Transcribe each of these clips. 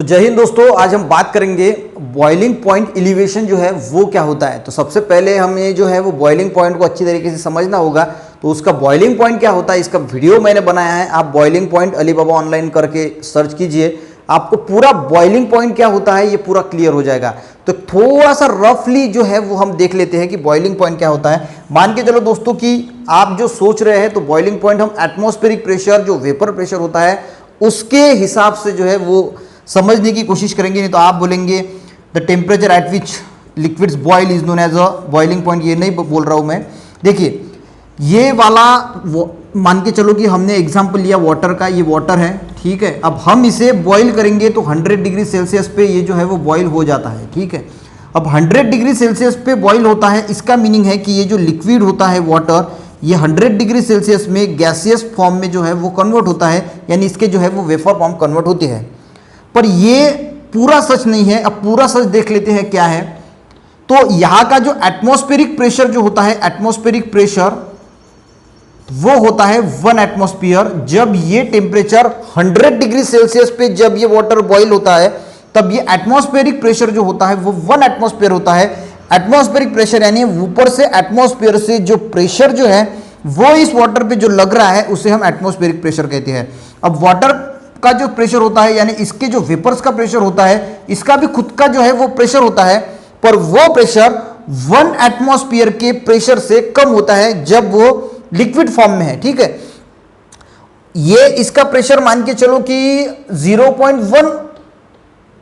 जय हिंद दोस्तों, आज हम बात करेंगे बॉइलिंग पॉइंट एलिवेशन जो है वो क्या होता है। तो सबसे पहले हमें जो है वो बॉइलिंग पॉइंट को अच्छी तरीके से समझना होगा। तो उसका बॉइलिंग पॉइंट क्या होता है, इसका वीडियो मैंने बनाया है। आप बॉइलिंग पॉइंट अलीबाबा ऑनलाइन करके सर्च कीजिए, आपको पूरा बॉइलिंग पॉइंट क्या होता है ये पूरा क्लियर हो जाएगा। तो थोड़ा सा रफली जो है वो हम देख लेते हैं कि बॉइलिंग पॉइंट क्या होता है। मान के चलो दोस्तों कि आप जो सोच रहे हैं, तो बॉइलिंग पॉइंट हम एटमॉस्फेरिक प्रेशर, जो वेपर प्रेशर होता है, उसके हिसाब से जो है वो समझने की कोशिश करेंगे। नहीं तो आप बोलेंगे the temperature at which liquids boil is known as a boiling point. ये नहीं बोल रहा हूं मैं। देखिए ये वाला मान के चलो कि हमने एग्जांपल लिया वाटर का, ये वाटर है, ठीक है। अब हम इसे बॉईल करेंगे तो 100 डिग्री सेल्सियस पे ये जो है वो बॉईल हो जाता है, ठीक है। अब 100 डिग्री सेल्सियस पे बॉईल होता है, इसका मीनिंग है कि ये जो लिक्विड होता है वाटर, ये 100 डिग्री सेल्सियस में गैसियस फॉर्म में जो है वो कन्वर्ट होता है, यानी इसके जो है वो वेपर फॉर्म कन्वर्ट होती है। पर ये पूरा सच नहीं है। अब पूरा सच देख लेते हैं क्या है। तो यहां का जो एटमॉस्फेरिक प्रेशर जो होता है, एटमॉस्फेरिक प्रेशर वो होता है 1 एटमॉस्फेयर। जब ये टेम्परेचर 100 डिग्री सेल्सियस पे जब ये वाटर बॉईल होता है, तब ये एटमॉस्फेरिक प्रेशर जो होता है वो 1 एटमॉस्फेयर होता है। एटमॉस्फेरिक प्रेशर यानी ऊपर से एटमॉस्फेयर से जो प्रेशर जो है वो इस वाटर पे जो लग रहा है उसे हम एटमॉस्फेरिक प्रेशर कहते हैं। अब वाटर का जो प्रेशर होता है, यानी इसके जो वेपर्स का प्रेशर होता है, इसका भी खुद का जो है वो प्रेशर होता है, पर वो प्रेशर 1 एटमॉस्फेयर के प्रेशर से कम होता है जब वो लिक्विड फॉर्म में है, ठीक है। ये इसका प्रेशर मान के चलो कि 0.1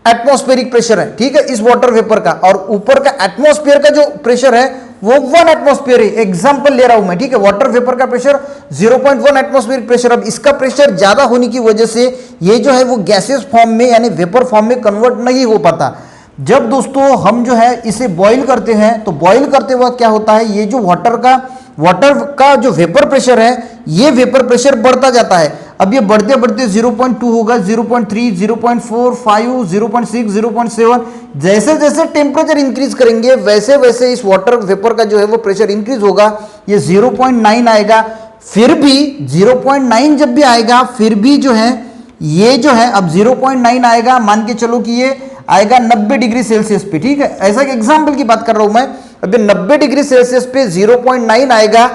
एटमॉस्फेरिक प्रेशर है, ठीक है, इस वाटर वेपर का। और ऊपर का एटमॉस्फेयर का जो प्रेशर है वो 1 एटमॉस्फेयर है। एग्जांपल ले रहा हूं मैं, ठीक है। वाटर वेपर का प्रेशर 0.1 एटमॉस्फेरिक प्रेशर। अब इसका प्रेशर ज्यादा होने की वजह से ये जो है वो गैसियस फॉर्म में यानी वेपर फॉर्म में कन्वर्ट नहीं हो पाता। जब दोस्तों हम जो है इसे बॉईल करते हैं, तो बॉईल करते वक्त क्या होता है, ये जो वाटर का जो वेपर प्रेशर है, ये वेपर प्रेशर बढ़ता जाता है। अब ये बढ़ते बढ़ते 0.2 होगा, 0.3, 0.4, 5, 0.6, 0.7। जैसे जैसे टेम्परेचर इंक्रीज करेंगे वैसे वैसे इस वाटर वेपर का जो है वो प्रेशर इंक्रीज होगा। ये 0.9 आएगा। फिर भी 0.9 जब भी आएगा, फिर भी जो है ये जो है अब 0.9 आएगा। मान के चलो कि ये आएगा 90 डिग्री सेल्सियस पे, ठीक है। ऐसा एक एग्जाम्पल की बात कर रहा हूं मैं। अब 90 डिग्री सेल्सियस पे 0.9 आएगा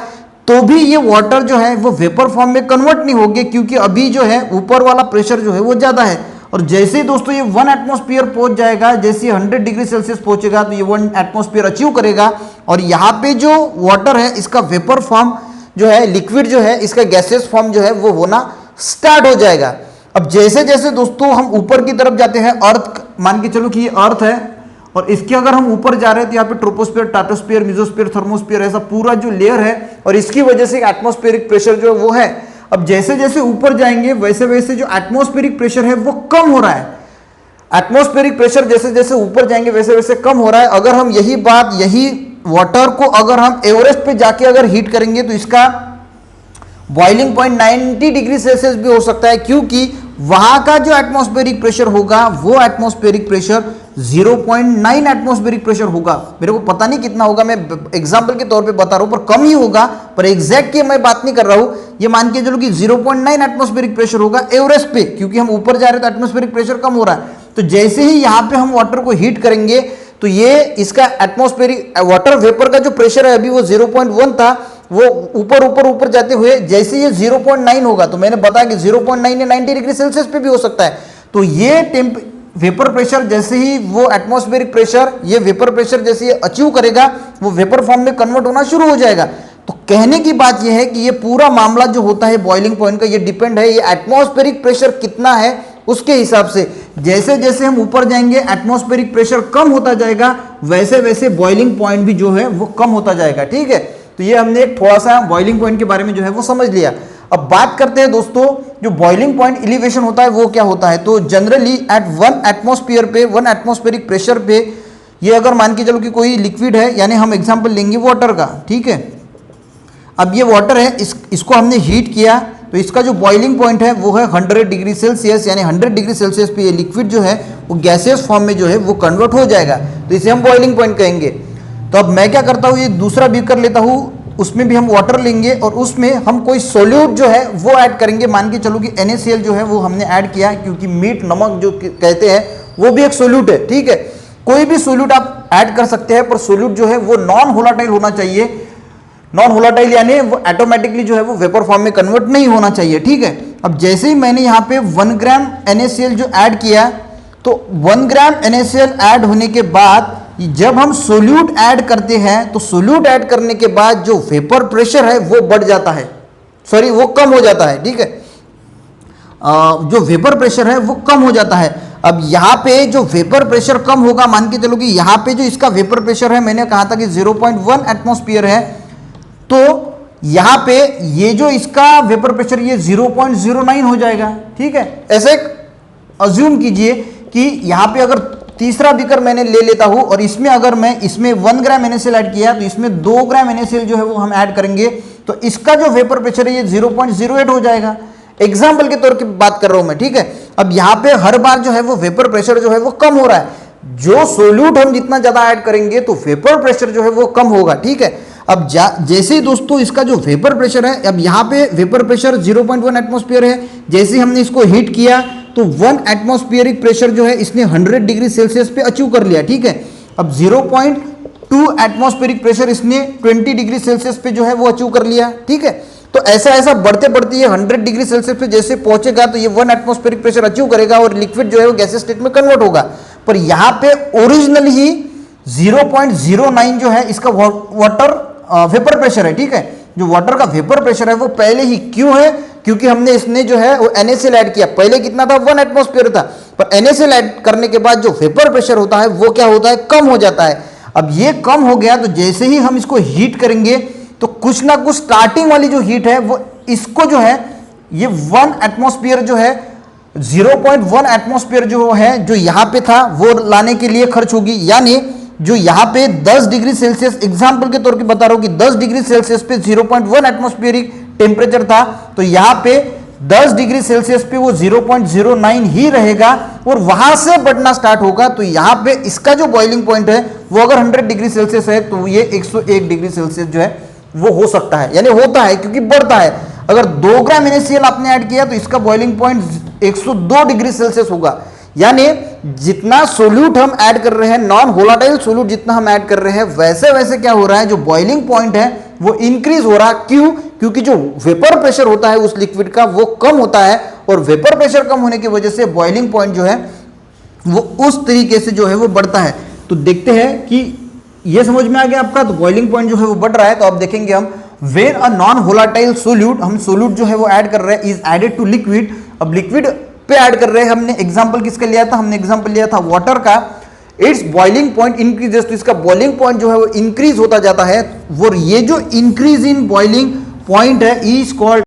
तो भी ये वाटर जो है वो वेपर फॉर्म में कन्वर्ट नहीं होगी, क्योंकि अभी जो है ऊपर वाला प्रेशर जो है वो ज्यादा है। और जैसे ही दोस्तों ये 1 एटमॉस्फेयर पहुंच जाएगा, जैसे 100 डिग्री सेल्सियस पहुंचेगा तो ये 1 एटमॉस्फेयर अचीव करेगा। और यहाँ पे जो वाटर है इसका वेपर फॉर्म जो है, लिक्विड जो है, इसका गैसियस फॉर्म जो है वो होना स्टार्ट हो जाएगा। अब जैसे जैसे दोस्तों हम ऊपर की तरफ जाते हैं, अर्थ मान के चलो कि ये अर्थ है, और इसके अगर हम ऊपर जा रहे हैं तो यहाँ पे ट्रोपोस्फीयर, स्ट्रेटोस्फीयर, मेसोस्फीयर, थर्मोस्फीयर, ऐसा पूरा जो लेयर है, और इसकी वजह से एटमॉस्फेरिक प्रेशर जो है वो है। अब जैसे जैसे ऊपर जाएंगे वैसे वैसे जो एटमॉस्फेरिक प्रेशर है वो कम हो रहा है। एटमॉस्फेरिक प्रेशर जैसे जैसे ऊपर जाएंगे वैसे वैसे कम हो रहा है। अगर हम यही वाटर को अगर हम एवरेस्ट पे जाके अगर हीट करेंगे तो इसका बॉइलिंग पॉइंट 90 डिग्री सेल्सियस भी हो सकता है, क्योंकि वहां का जो एटमॉस्फेरिक प्रेशर होगा वो एटमॉस्फेरिक प्रेशर 0.9 एटमॉस्फेरिक प्रेशर होगा। मेरे को पता नहीं कितना होगा, मैं एग्जांपल के तौर पे बता रहा हूं, पर कम ही होगा। पर एग्जैक्ट की मैं बात नहीं कर रहा हूं। ये मान के चलो कि 0.9 एटमॉस्फेरिक प्रेशर होगा एवरेस्ट पे, क्योंकि हम ऊपर जा रहे हैं तो एटमॉस्फेरिक प्रेशर कम हो रहा है। तो जैसे ही यहां पे हम वाटर को हीट करेंगे तो ये इसका एटमॉस्फेरिक वाटर वेपर का जो प्रेशर है अभी वो 0.1 था, वो ऊपर ऊपर ऊपर जाते हुए जैसे ये 0.9 होगा, तो मैंने बताया कि 0.9 या 90 डिग्री सेल्सियस पे भी हो सकता है। तो ये वेपर प्रेशर जैसे ही वो एटमॉस्फेरिक प्रेशर, ये वेपर प्रेशर जैसे ही अचीव करेगा, वो वेपर फॉर्म में कन्वर्ट होना शुरू हो जाएगा। तो कहने की बात यह है कि ये पूरा मामला जो होता है बॉइलिंग पॉइंट का, ये डिपेंड है ये एटमॉस्फेरिक प्रेशर कितना है उसके हिसाब से। जैसे जैसे हम ऊपर जाएंगे एटमॉस्फेरिक प्रेशर कम होता जाएगा, वैसे वैसे बॉइलिंग पॉइंट भी जो है वो कम होता जाएगा, ठीक है। तो ये हमने एक थोड़ा सा बॉइलिंग पॉइंट के बारे में जो है वो समझ लिया। अब बात करते हैं दोस्तों, जो बॉइलिंग पॉइंट एलिवेशन होता है वो क्या होता है। तो जनरली एट 1 एटमॉस्फेयर पे, 1 एटमॉस्फेरिक प्रेशर पे, ये अगर मान के चलो कि कोई लिक्विड है, यानी हम एग्जांपल लेंगे वाटर का, ठीक है। अब ये वाटर है, इसको हमने हीट किया, तो इसका जो बॉइलिंग पॉइंट है वो है 100 डिग्री सेल्सियस, यानी 100 डिग्री सेल्सियस पे ये लिक्विड जो है वो गैसियस फॉर्म में जो है वो कन्वर्ट हो जाएगा। तो इसे हम बॉइलिंग पॉइंट कहेंगे। तो अब मैं क्या करता हूँ, ये दूसरा बीकर लेता हूँ उसमें भी हम वाटर लेंगे और उसमें हम कोई सोल्यूट जो है वो ऐड करेंगे। मान के चलो कि NaCl जो है वो हमने ऐड किया, क्योंकि मीट नमक जो कहते हैं वो भी एक सोल्यूट है, ठीक है। कोई भी सोल्यूट आप ऐड कर सकते हैं, पर सोल्यूट जो है वो नॉन वोलेटाइल होना चाहिए। नॉन वोलेटाइल यानी वो ऑटोमेटिकली जो है वो वेपर फॉर्म में कन्वर्ट नहीं होना चाहिए, ठीक है। अब जैसे ही मैंने यहाँ पे 1 ग्राम NaCl जो ऐड किया, तो 1 ग्राम NaCl ऐड होने के बाद जब हम सोल्यूट ऐड करते हैं तो सोल्यूट ऐड करने के बाद जो वेपर प्रेशर है वो बढ़ जाता है, सॉरी वो कम हो जाता है, ठीक है। जो वेपर प्रेशर है वो कम हो जाता है। अब यहाँ पे जो वेपर प्रेशर कम होगा, मान के चलो कि यहाँ पे जो इसका वेपर प्रेशर है, मैंने कहा था कि 0.1 एटमॉस्फेयर है, तो यहाँ पे ये जो इसका वेपर प्रेशर ये 0.09 हो जाएगा, ठीक है। ऐसे अज्यूम कीजिए कि यहाँ पे अगर तीसरा बीकर मैंने ले लेता हूं और इसमें अगर मैं इसमें 1 ग्राम NaCl ऐड किया, तो इसमें 2 ग्राम NaCl जो है वो हम ऐड करेंगे, तो इसका जो वेपर प्रेशर है ये 0.08 हो जाएगा। एग्जाम्पल के तौर की बात कर रहा हूं मैं, ठीक है। अब यहाँ पे हर बार जो है वो वेपर प्रेशर जो है वो कम हो रहा है। जो सोल्यूट हम जितना ज्यादा ऐड करेंगे तो वेपर प्रेशर जो है वो कम होगा, ठीक है। अब जैसे ही दोस्तों इसका जो वेपर प्रेशर है, अब यहाँ पे वेपर प्रेशर 0.1 एटमॉस्फेयर है, जैसे ही हमने इसको हीट किया तो 1 एटमॉस्फेरिक प्रेशर जो है इसने 100 डिग्री सेल्सियस पे अचीव कर लिया, ठीक है। अब 0.2 एटमॉस्फेरिक प्रेशर इसने 20 डिग्री सेल्सियस पे जो है वो अचीव कर लिया, ठीक है। तो ऐसा ऐसा बढ़ते बढ़ते ये 100 डिग्री सेल्सियस पे जैसे पहुंचेगा तो ये 1 एटमॉस्फेरिक प्रेशर अचीव करेगा और लिक्विड जो है वो गैसेस स्टेट में कन्वर्ट होगा। पर यहाँ पे ओरिजिनल ही 0.09 जो है इसका वाटर वेपर प्रेशर है, ठीक है। जो वाटर का वेपर प्रेशर है वो पहले ही, क्यों है, क्योंकि हमने इसने जो है वो NaCl ऐड किया। पहले कितना था, 1 एटमॉस्फेयर था, पर NaCl ऐड करने के बाद जो वेपर प्रेशर होता है वो क्या होता है, कम हो जाता है। अब ये कम हो गया तो जैसे ही हम इसको हीट करेंगे तो कुछ ना कुछ स्टार्टिंग वाली जो हीट है वो इसको जो है ये 1 एटमॉस्फेयर जो है 0.1 एटमॉस्फेयर जो है जो यहाँ पे था वो लाने के लिए खर्च होगी। यानी जो यहाँ पे 10 डिग्री सेल्सियस, एग्जाम्पल के तौर पे बता रहा हूं कि 10 डिग्री सेल्सियस पे 0.1 एटमॉस्फेरिक टेम्परेचर था, तो यहाँ पे 10 डिग्री सेल्सियस पे वो 0.09 ही रहेगा और वहां से बढ़ना स्टार्ट होगा। तो यहाँ पे इसका जो बॉइलिंग पॉइंट है वो अगर 100 डिग्री सेल्सियस है तो ये 101 डिग्री सेल्सियस जो है वो हो सकता है, यानी होता है, क्योंकि बढ़ता है। अगर 2 ग्राम NaCl आपने ऐड किया तो इसका बॉइलिंग पॉइंट 102 डिग्री सेल्सियस होगा। यानी जितना सोल्यूट हम ऐड कर रहे हैं, नॉन वोलेटाइल सोल्यूट जितना हम ऐड कर रहे हैं, वैसे वैसे क्या हो रहा है, जो बॉइलिंग पॉइंट है वो इंक्रीज हो रहा है। क्यों, क्योंकि जो वेपर प्रेशर होता है उस लिक्विड का वो कम होता है और वेपर प्रेशर कम होने की वजह से बॉइलिंग पॉइंट जो है वो उस तरीके से जो है वो बढ़ता है। तो देखते हैं कि ये समझ में आ गया आपका। तो बॉइलिंग पॉइंट जो है वो बढ़ रहा है, तो अब देखेंगे हम where a non volatile solute, हम सोल्यूट जो है वो ऐड कर रहे हैं, इज एडेड टू लिक्विड। अब लिक्विड पे ऐड कर रहे हैं, हमने एग्जांपल किसका लिया था, हमने एग्जांपल लिया था वाटर का। इट्स बॉइलिंग पॉइंट इंक्रीजेस, तो इसका बॉइलिंग पॉइंट जो है वो इंक्रीज होता जाता है। वो ये जो इंक्रीज इन बॉइलिंग पॉइंट है इज कॉल्ड